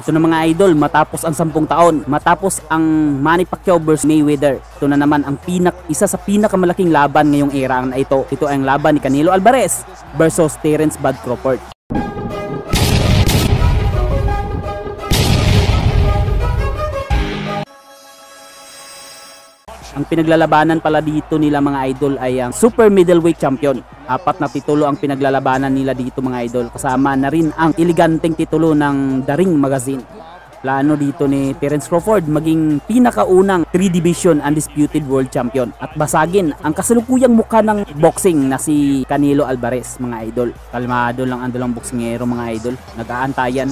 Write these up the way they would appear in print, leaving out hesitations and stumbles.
Ito na mga idol, matapos ang 10 taon, matapos ang Manny Pacquiao vs Mayweather, ito na naman ang isa sa pinakamalaking laban ngayong era na ito. Ito ay ang laban ni Canelo Alvarez versus Terence Bud Crawford. Ang pinaglalabanan pala dito nila mga idol ay ang super middleweight champion. 4 na titulo ang pinaglalabanan nila dito mga idol. Kasama na rin ang eleganteng titulo ng The Ring Magazine. Plano dito ni Terence Crawford maging pinakaunang 3-division undisputed world champion at basagin ang kasalukuyang mukha ng boxing na si Canelo Alvarez mga idol. Kalmado lang ang dalawang boksingero mga idol. Nag-aantayan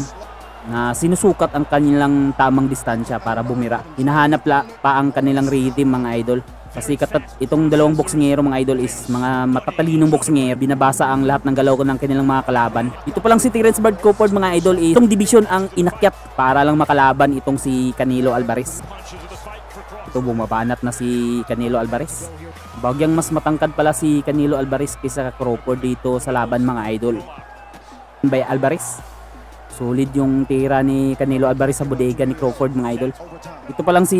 na sinusukat ang kanilang tamang distansya para bumira. Hinahanap pa ang kanilang rhythm mga idol. Kasi itong dalawang boksingero mga idol is mga matatalinong boksingero. Binabasa ang lahat ng galaw ng kanilang mga kalaban. Ito pa lang si Terence Bud Crawford mga idol, itong division ang inakyat para lang makalaban itong si Canelo Alvarez. Ito bumabanat na si Canelo Alvarez. Bagyang mas matangkad pala si Canelo Alvarez kaysa Crawford dito sa laban mga idol. By Alvarez. Solid yung tira ni Canelo Alvarez sa bodega ni Crawford mga idol. Ito pa lang si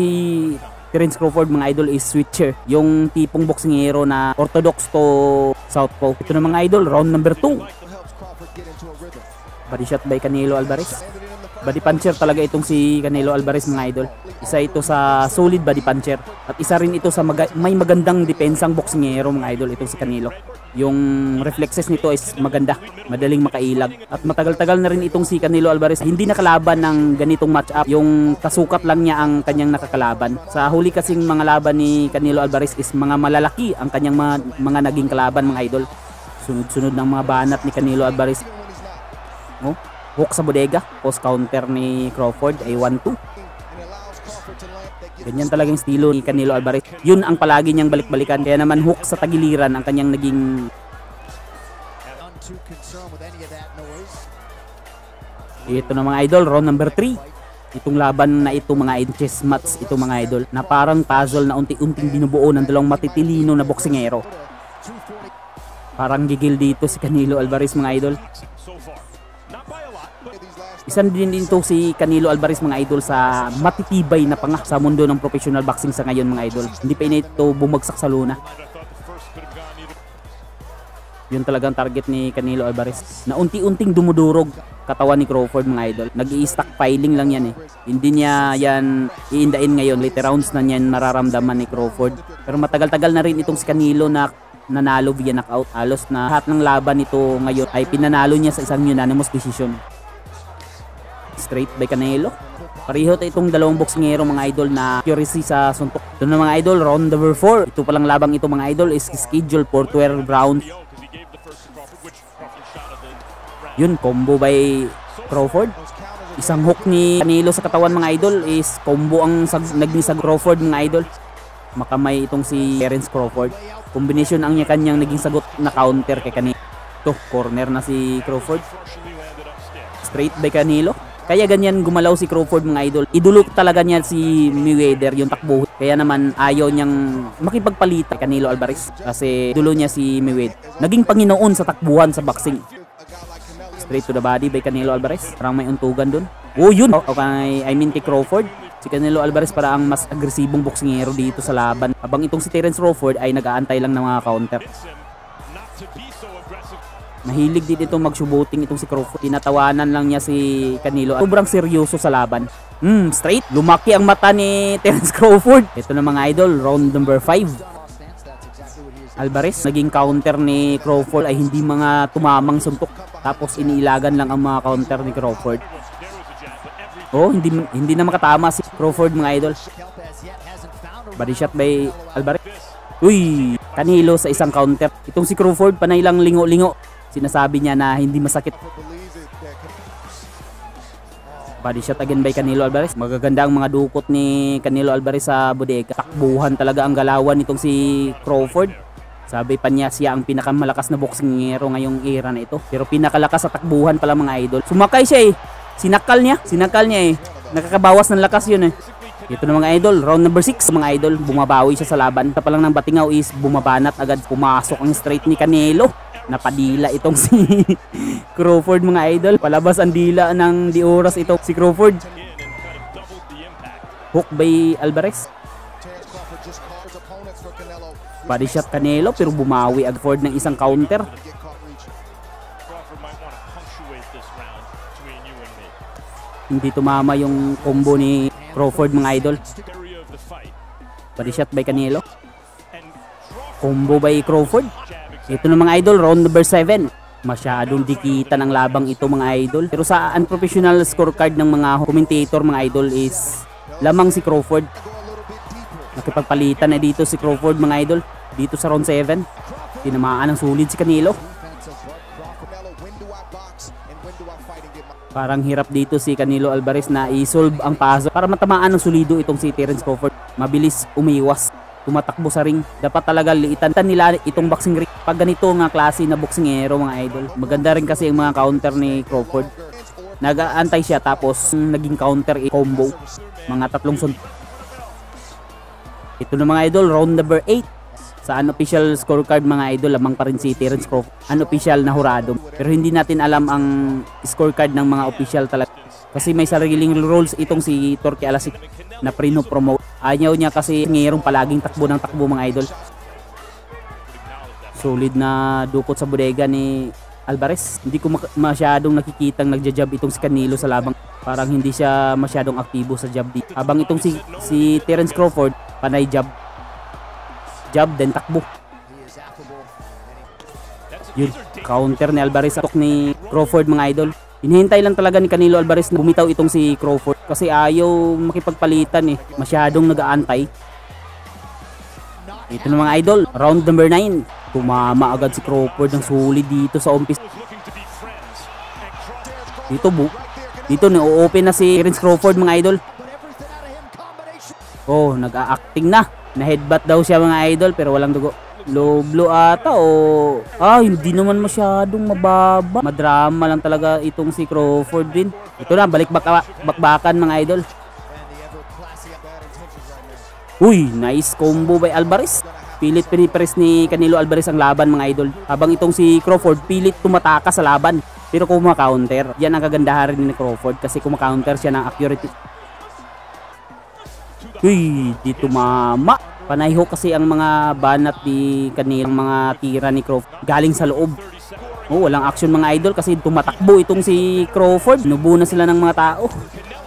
Terence Crawford mga idol is switcher. Yung tipong boksingero na orthodox to southpaw. Ito na mga idol, round number 2. Body shot by Canelo Alvarez. Body puncher talaga itong si Canelo Alvarez mga idol. Isa ito sa solid body puncher. At isa rin ito sa may magandang depensang boksingero mga idol itong si Canelo. Yung reflexes nito is maganda, madaling makailag. At matagal-tagal na rin itong si Canelo Alvarez hindi nakalaban ng ganitong match-up. Yung kasukat lang niya ang kanyang nakakalaban. Sa huli kasing mga laban ni Canelo Alvarez is mga malalaki ang kanyang mga naging kalaban mga idol. Sunod-sunod ng mga banat ni Canelo Alvarez. Oh, hook sa bodega, post counter ni Crawford ay 1-2. Ganyan talagang estilo ni Canelo Alvarez. Yun ang palagi niyang balik-balikan. Kaya naman hook sa tagiliran ang kanyang naging. Ito na mga idol, round number 3. Itong laban na ito mga idol, chess match ito mga idol, na parang puzzle na unti-unting binubuo ng dalawang matitilino na boksingero. Parang gigil dito si Canelo Alvarez mga idol. Isan din ito si Canelo Alvarez mga idol sa matitibay na panga sa mundo ng professional boxing sa ngayon mga idol. Hindi pa ito bumagsak sa luna. Yun talagang target ni Canelo Alvarez. Na unti-unting dumudurog katawan ni Crawford mga idol. Nag-i-stockpiling lang yan eh. Hindi niya yan iindain ngayon. Later rounds na niyan mararamdaman ni Crawford. Pero matagal-tagal na rin itong si Canelo na nanalo via knockout. Halos na lahat ng laban nito ngayon ay pinanalo niya sa isang unanimous decision. Straight by Canelo. Pareho itong dalawang boksingero mga idol na accuracy sa suntok. Ito na mga idol, round number 4. Ito palang labang ito mga idol is scheduled for 12 rounds. Yun, combo by Crawford. Isang hook ni Canelo sa katawan mga idol is combo ang naging sa Crawford mga idol. Makamay itong si Terence Crawford. Combination ang kanyang naging sagot na counter kay Canelo. Ito, corner na si Crawford. Straight by Canelo. Kaya ganyan gumalaw si Crawford mga idol. Idulok talaga niya si Mayweather yung takbo. Kaya naman ayaw niyang makipagpalit kay Canelo Alvarez kasi dulo niya si Mayweather. Naging Panginoon sa takbuhan sa boxing. Straight to the body by Canelo Alvarez. Parang may untugan dun. Oh yun! Okay, I mean kay Crawford. Si Canelo Alvarez para ang mas agresibong boksingero dito sa laban. Habang itong si Terence Crawford ay nag-aantay lang ng mga counter. Mahilig din ito mag-shooting itong si Crawford. Tinatawanan lang niya si Canelo. Sobrang seryoso sa laban. Straight. Lumaki ang mata ni Terence Crawford. Ito na mga idol, round number 5. Alvarez, naging counter ni Crawford ay hindi mga tumamang suntok. Tapos iniilagan lang ang mga counter ni Crawford. Oh, hindi na makatama si Crawford mga idol. Body shot by Alvarez. Uy, Canelo sa isang counter. Itong si Crawford panay lang lingo-lingo. Sinasabi niya na hindi masakit. Body shot again by Canelo Alvarez. Magaganda ang mga dukot ni Canelo Alvarez sa bodega. Takbuhan talaga ang galawan nitong si Crawford. Sabi pa niya siya ang pinakamalakas na boksingero ngayong era na ito. Pero pinakalakas sa takbuhan pala mga idol. Sumakay siya eh. Sinakal niya eh. Nakakabawas ng lakas yun eh. Ito na mga idol, round number 6 mga idol. Bumabawi siya sa laban. Sa pa lang ng batingaw is bumabanat agad. Pumasok ang straight ni Canelo. Napadila itong si Crawford mga idol. Palabas ang dila ng di oras ito si Crawford. Hook by Alvarez. Body shot Canelo pero bumawi Ford ng isang counter. Hindi tumama yung combo ni Crawford mga idol. Body shot by Canelo. Combo by Crawford. Ito na mga idol, round number 7. Masyadong dikita ng labang ito mga idol. Pero sa unprofessional scorecard ng mga commentator mga idol is lamang si Crawford. Nakipagpalitan na dito si Crawford mga idol. Dito sa round 7. Tinamaan ng sulit si Canelo. Parang hirap dito si Canelo Alvarez na i-solve ang paso para matamaan ng solido itong si Terence Crawford. Mabilis umiwas, tumatakbo sa ring. Dapat talaga liitan nila itong boxing ring. Pag ganito nga klase na boxingero mga idol. Maganda rin kasi ang mga counter ni Crawford. Nag-aantay siya tapos naging counter combo. Mga tatlong suntok. Ito na mga idol, round number 8. Sa unofficial scorecard mga idol, lamang pa rin si Terence Crawford. Unofficial na hurado. Pero hindi natin alam ang scorecard ng mga official talaga. Kasi may sariling rules itong si Torque Alasik na prino-promote. Ayaw niya kasi ngayong palaging takbo ng takbo mga idol. Solid na dukot sa bodega ni Alvarez. Hindi ko masyadong nakikitang nagja-jab itong si Canelo sa labang. Parang hindi siya masyadong aktibo sa jab dito. Habang itong si Terence Crawford, panay jab. Jab, then takbo. Yun, counter ni Alvarez atok ni Crawford mga idol. Hinihintay lang talaga ni Canelo Alvarez na bumitaw itong si Crawford kasi ayaw makipagpalitan eh. Masyadong nag-aantay. Ito na mga idol, round number 9. Tumama agad si Crawford ng sulit dito sa umpis. Dito na-open na si Terence Crawford mga idol. Oh, nag-a-acting na. Na-headbutt daw siya mga idol pero walang dugo. Low blow ata o... hindi naman masyadong mababa. Madrama lang talaga itong si Crawford din. Ito na, balik bakbakan mga idol. Uy, nice combo by Alvarez. Pilit pinipress ni Canelo Alvarez ang laban mga idol. Habang itong si Crawford pilit tumataka sa laban. Pero kumaka-counter. Yan ang kagandahan rin ni Crawford kasi kumaka-counter siya ng accuracy. Uy, di tumama. Panay ho kasi ang mga banat ni Canelo, mga tira ni Crawford galing sa loob. Oh, walang action mga idol kasi tumatakbo itong si Crawford. Nubo na sila ng mga tao.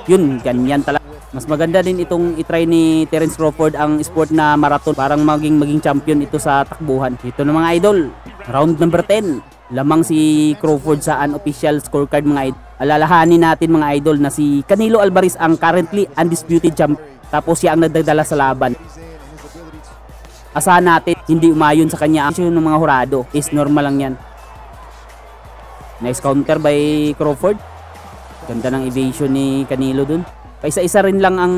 Yun, ganyan talaga. Mas maganda din itong itry ni Terence Crawford ang sport na marathon. Parang maging champion ito sa takbuhan. Ito na mga idol, round number 10. Lamang si Crawford sa unofficial scorecard mga idol. Alalahanin natin mga idol na si Canelo Alvarez ang currently undisputed champion. Tapos siya ang nagdadala sa laban. Asahan natin hindi umayon sa kanya ang ng mga hurado. Is normal lang yan. Nice counter by Crawford. Ganda ng evasion ni Canelo dun. Paisa-isa rin lang ang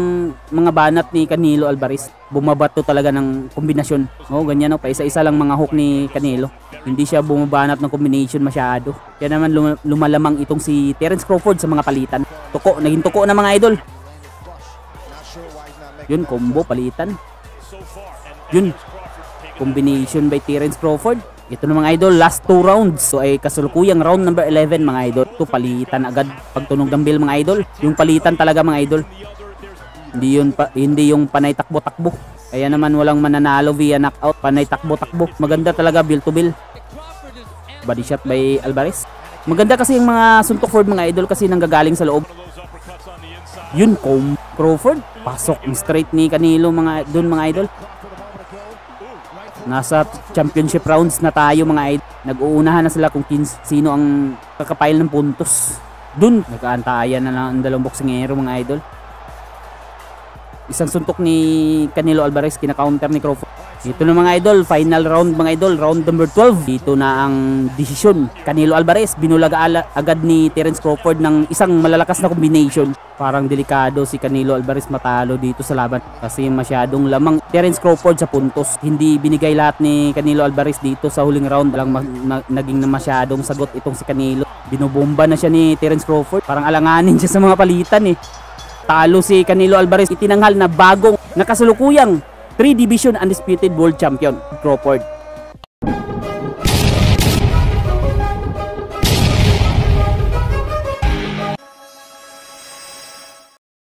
mga banat ni Canelo Alvarez. Bumabato talaga ng kombinasyon. Oh, ganyan no, paisa-isa lang mga hook ni Canelo. Hindi siya bumabanat ng combination masyado. Kaya naman lumalamang itong si Terence Crawford sa mga palitan. Tuko, naging tuko na mga idol. Yun, combo, palitan. Yun, combination by Terence Crawford. Ito na mga idol, last 2 rounds. So ay kasulukuyang round number 11 mga idol. Ito, palitan agad pagtunog ng bell mga idol. Yung palitan talaga mga idol. Hindi yung panay takbo-takbo. Kaya naman walang mananalo via knockout. Panay takbo-takbo. Maganda talaga bill to bill. Body shot by Alvarez. Maganda kasi yung mga suntok Ford mga idol kasi nanggagaling sa loob. Yun, Crawford. Pasok straight ni Canelo mga idol. Nasa championship rounds na tayo mga idol. Nag-uunahan na sila kung sino ang kakapile ng puntos. Dun, nag-aantayan na lang ang dalawang boksingero mga idol. Isang suntok ni Canelo Alvarez, kina-counter ni Crawford. Dito na mga idol, final round mga idol, round number 12. Dito na ang desisyon. Canelo Alvarez, binulaga agad ni Terence Crawford ng isang malalakas na combination. Parang delikado si Canelo Alvarez matalo dito sa laban kasi masyadong lamang Terence Crawford sa puntos. Hindi binigay lahat ni Canelo Alvarez dito sa huling round. Naging na masyadong sagot itong si Canelo. Binubomba na siya ni Terence Crawford. Parang alanganin siya sa mga palitan eh. Talo si Canelo Alvarez, itinanghal na bagong nakasulukuyang 3 Division Undisputed World Champion Crawford.